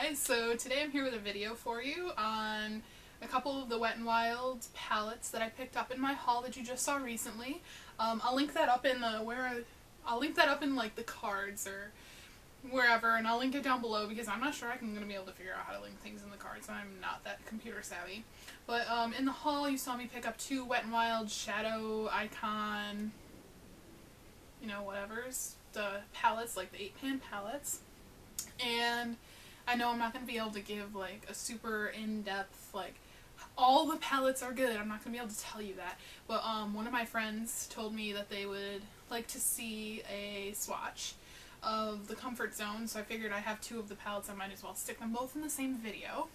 guys, so today I'm here with a video for you on a couple of the Wet n Wild palettes that I picked up in my haul that you just saw recently. I'll link that up in like the cards or wherever, and I'll link it down below because I'm not sure I'm going to be able to figure out how to link things in the cards. I'm not that computer savvy. But in the haul you saw me pick up two Wet n Wild Shadow Icon, you know, whatevers, the palettes, like the 8-pan palettes. And I know I'm not going to be able to give like a super in-depth, like, all the palettes are good. I'm not going to be able to tell you that. But one of my friends told me that they would like to see a swatch of the Comfort Zone, so I figured I have two of the palettes, I might as well stick them both in the same video.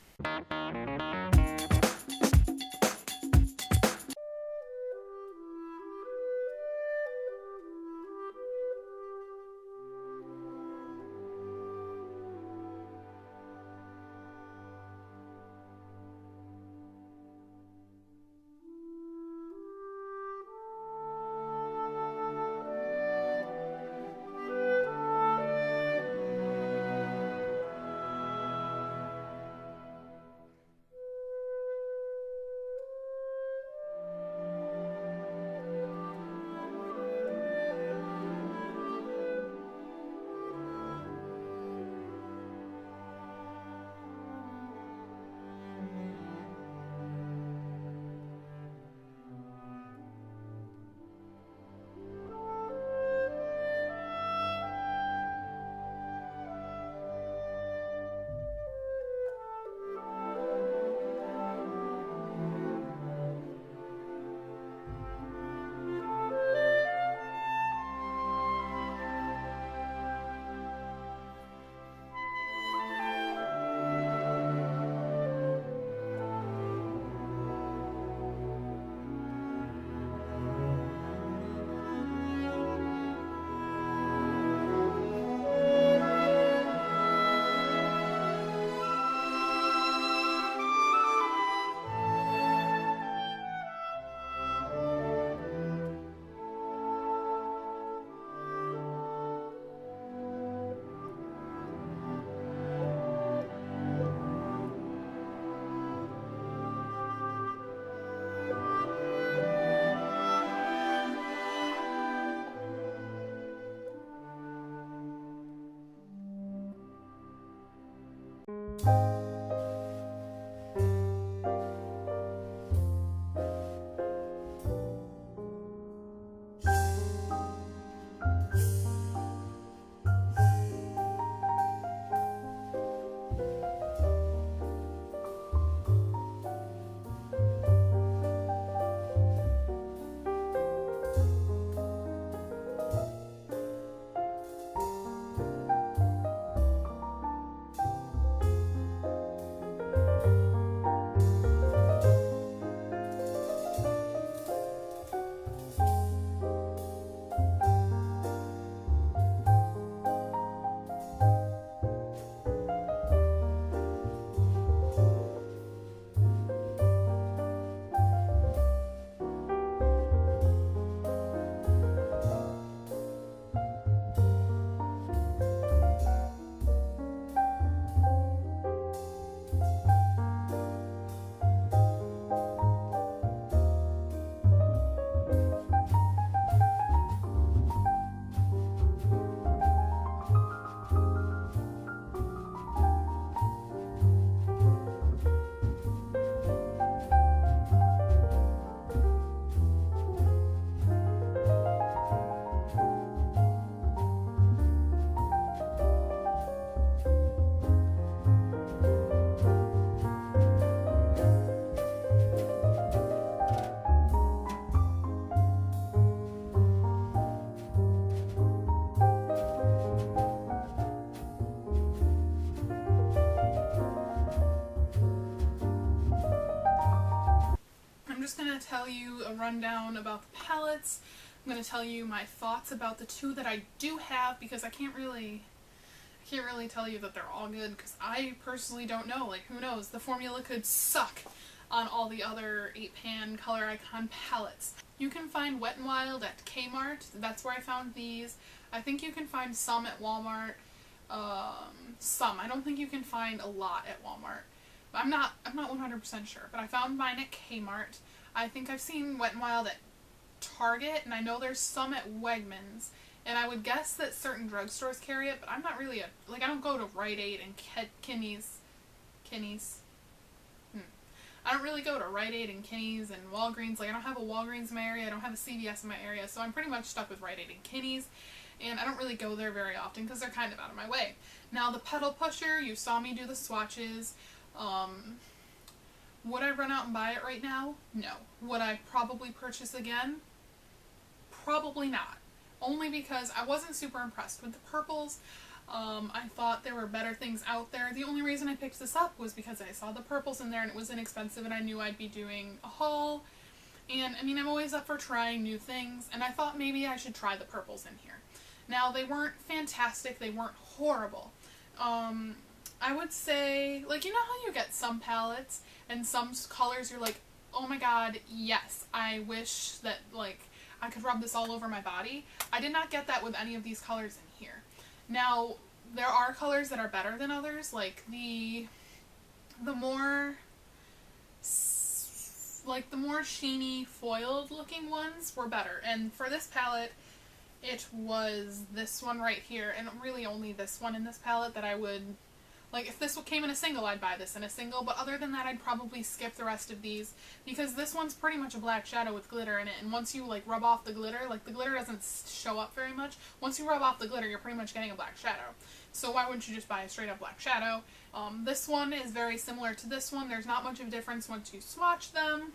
Tell you a rundown about the palettes. I'm going to tell you my thoughts about the two that I do have, because I can't really tell you that they're all good because I personally don't know. Like, who knows? The formula could suck on all the other 8-pan Color Icon palettes. You can find Wet n Wild at Kmart. That's where I found these. I think you can find some at Walmart. Some. I don't think you can find a lot at Walmart. But I'm not 100% sure. But I found mine at Kmart. I think I've seen Wet n Wild at Target, and I know there's some at Wegmans. And I would guess that certain drugstores carry it, but I'm not really I don't go to Rite Aid and Kinney's. I don't really go to Rite Aid and Kinney's and Walgreens. Like, I don't have a Walgreens in my area. I don't have a CVS in my area. So I'm pretty much stuck with Rite Aid and Kinney's. And I don't really go there very often because they're kind of out of my way. Now, the Petal Pusher, you saw me do the swatches. Would I run out and buy it right now? No. Would I probably purchase again? Probably not. Only because I wasn't super impressed with the purples. I thought there were better things out there. The only reason I picked this up was because I saw the purples in there and it was inexpensive and I knew I'd be doing a haul. And, I mean, I'm always up for trying new things, and I thought maybe I should try the purples in here. Now, they weren't fantastic. They weren't horrible. I would say, like, you know how you get some palettes and some colors you're like, oh my god, yes, I wish that, like, I could rub this all over my body. I did not get that with any of these colors in here. Now, there are colors that are better than others, like the more sheeny foiled looking ones were better. And for this palette, it was this one right here, and really only this one in this palette that I would, like, if this came in a single, I'd buy this in a single, but other than that, I'd probably skip the rest of these, because this one's pretty much a black shadow with glitter in it, and once you, like, rub off the glitter, like, the glitter doesn't show up very much. Once you rub off the glitter, you're pretty much getting a black shadow. So why wouldn't you just buy a straight up black shadow? This one is very similar to this one. There's not much of a difference once you swatch them.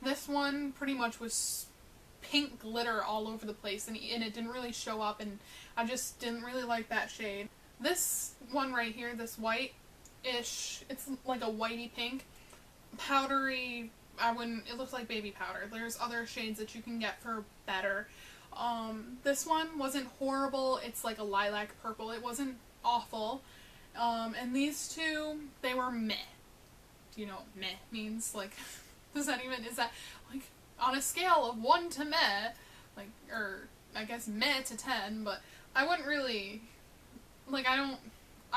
This one pretty much was pink glitter all over the place, and it didn't really show up, and I just didn't really like that shade. This one right here, this white-ish, it's like a whitey pink, powdery, it looks like baby powder. There's other shades that you can get for better. This one wasn't horrible. It's like a lilac purple. It wasn't awful. And these two, they were meh. Do you know what meh means? Like, is that, like, on a scale of 1 to meh, like, or, I guess meh to 10, but I wouldn't really, like, I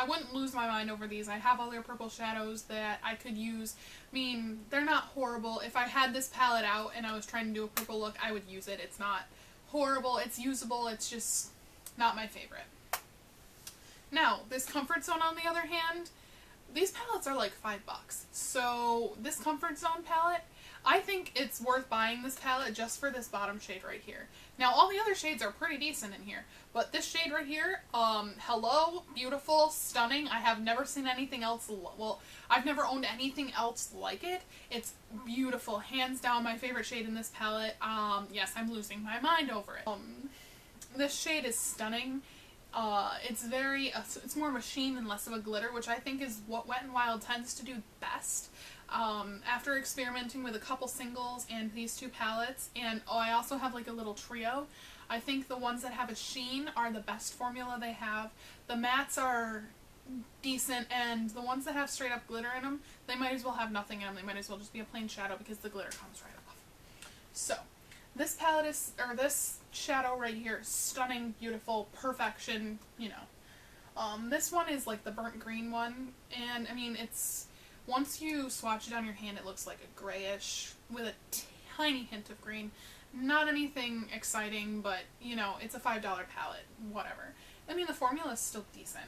wouldn't lose my mind over these. I have other purple shadows that I could use. I mean, they're not horrible. If I had this palette out and I was trying to do a purple look, I would use it. It's not horrible. It's usable. It's just not my favorite. Now, this Comfort Zone, on the other hand, these palettes are like $5. So, this Comfort Zone palette, I think it's worth buying this palette just for this bottom shade right here. Now, all the other shades are pretty decent in here, but this shade right here, hello, beautiful, stunning. I have never seen anything else, well, I've never owned anything else like it. It's beautiful, hands down my favorite shade in this palette. Yes, I'm losing my mind over it. This shade is stunning. It's more of a sheen and less of a glitter, which I think is what Wet n Wild tends to do best. After experimenting with a couple singles and these two palettes, and I also have like a little trio, I think the ones that have a sheen are the best formula they have. The mattes are decent, and the ones that have straight up glitter in them, they might as well have nothing in them. They might as well just be a plain shadow because the glitter comes right off. So, this palette is, or this shadow right here, stunning, beautiful, perfection, you know. This one is like the burnt green one, and I mean, once you swatch it on your hand, it looks like a grayish with a tiny hint of green. Not anything exciting, but, you know, it's a $5 palette, whatever. I mean, the formula is still decent.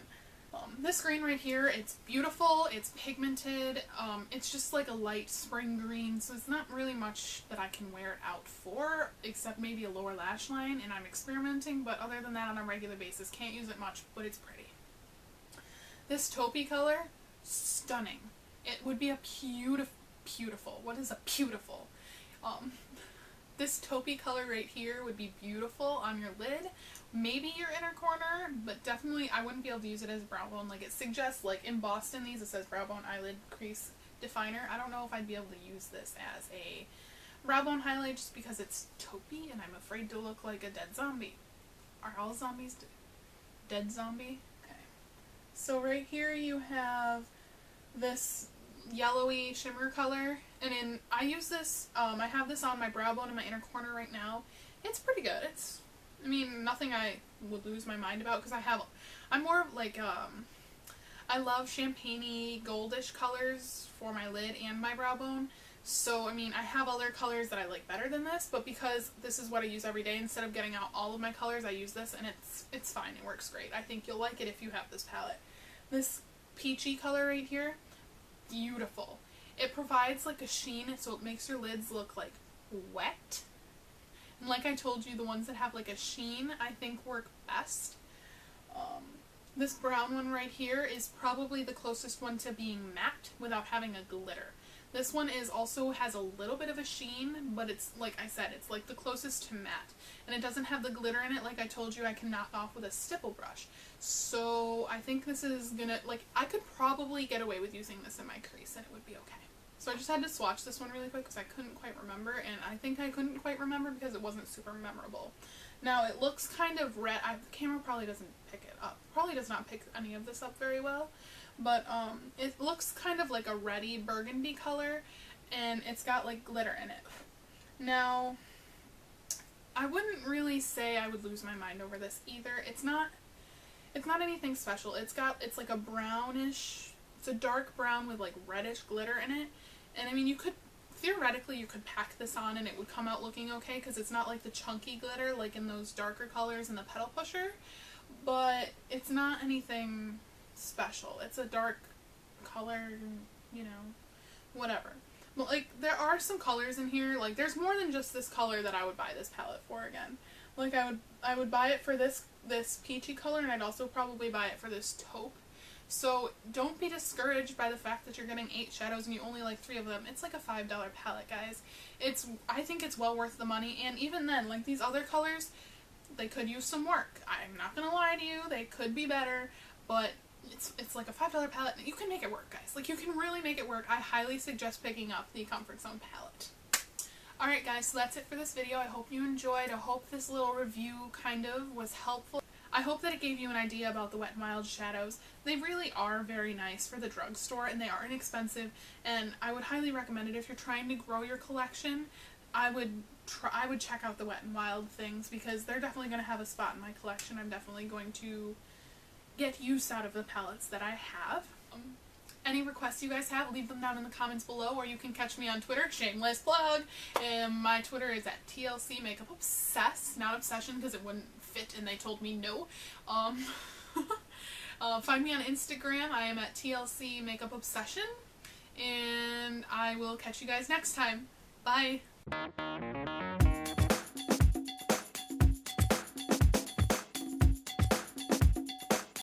This green right here, it's beautiful, it's pigmented, it's just like a light spring green, so it's not really much that I can wear it out for, except maybe a lower lash line, and I'm experimenting, but other than that, on a regular basis, can't use it much, but it's pretty. This taupey color, stunning. It would be a beautiful, what is a beautiful? This taupey color right here would be beautiful on your lid, maybe your inner corner, but definitely I wouldn't be able to use it as a brow bone. Like, it suggests, like in Boston, these, it says brow bone eyelid crease definer. I don't know if I'd be able to use this as a brow bone highlight just because it's taupey and I'm afraid to look like a dead zombie. Are all zombies dead zombie? Okay. So right here you have this yellowy shimmer color, and I use this, I have this on my brow bone in my inner corner right now. It's pretty good. I mean, nothing I would lose my mind about, because I'm more of like, I love champagne-y, goldish colors for my lid and my brow bone. So, I mean, I have other colors that I like better than this, but because this is what I use every day, instead of getting out all of my colors, I use this, and it's fine. It works great. I think you'll like it if you have this palette. This peachy color right here, beautiful. It provides like a sheen, so it makes your lids look like wet. And like I told you, the ones that have like a sheen, I think work best. This brown one right here is probably the closest one to being matte without having a glitter. This one also has a little bit of a sheen, but it's, like I said, it's like the closest to matte. And it doesn't have the glitter in it like I told you I can knock off with a stipple brush. So I think this is gonna, like, I could probably get away with using this in my crease and it would be okay. So I just had to swatch this one really quick because I couldn't quite remember, and I think I couldn't quite remember because it wasn't super memorable. Now it looks kind of red. The camera probably doesn't pick it up. Probably does not pick any of this up very well. But it looks kind of like a reddy burgundy color, and it's got like glitter in it. Now, I wouldn't really say I would lose my mind over this either. It's not anything special. It's like a brownish, it's a dark brown with like reddish glitter in it. And I mean, theoretically you could pack this on and it would come out looking okay because it's not like the chunky glitter like in those darker colors in the Petal Pusher, but it's not anything special. It's a dark color, you know, whatever. But like, there are some colors in here, like there's more than just this color that I would buy this palette for again. Like I would buy it for this peachy color, and I'd also probably buy it for this taupe. So don't be discouraged by the fact that you're getting 8 shadows and you only like 3 of them. It's like a $5 palette, guys. I think it's well worth the money, and even then, like these other colors, they could use some work. I'm not gonna lie to you, they could be better, but it's like a $5 palette. You can make it work, guys. Like, you can really make it work. I highly suggest picking up the Comfort Zone palette. Alright guys, so that's it for this video. I hope you enjoyed. I hope this little review kind of was helpful. I hope that it gave you an idea about the Wet n Wild shadows. They really are very nice for the drugstore, and they are inexpensive, and I would highly recommend it if you're trying to grow your collection. I would check out the Wet n Wild things because they're definitely going to have a spot in my collection. I'm definitely going to get use out of the palettes that I have. Any requests you guys have, leave them down in the comments below, or you can catch me on Twitter, shameless plug, and my Twitter is at TLC Makeup Obsess, not Obsession because it wouldn't fit and they told me no. Find me on Instagram, I am at TLC Makeup Obsession, and I will catch you guys next time. Bye!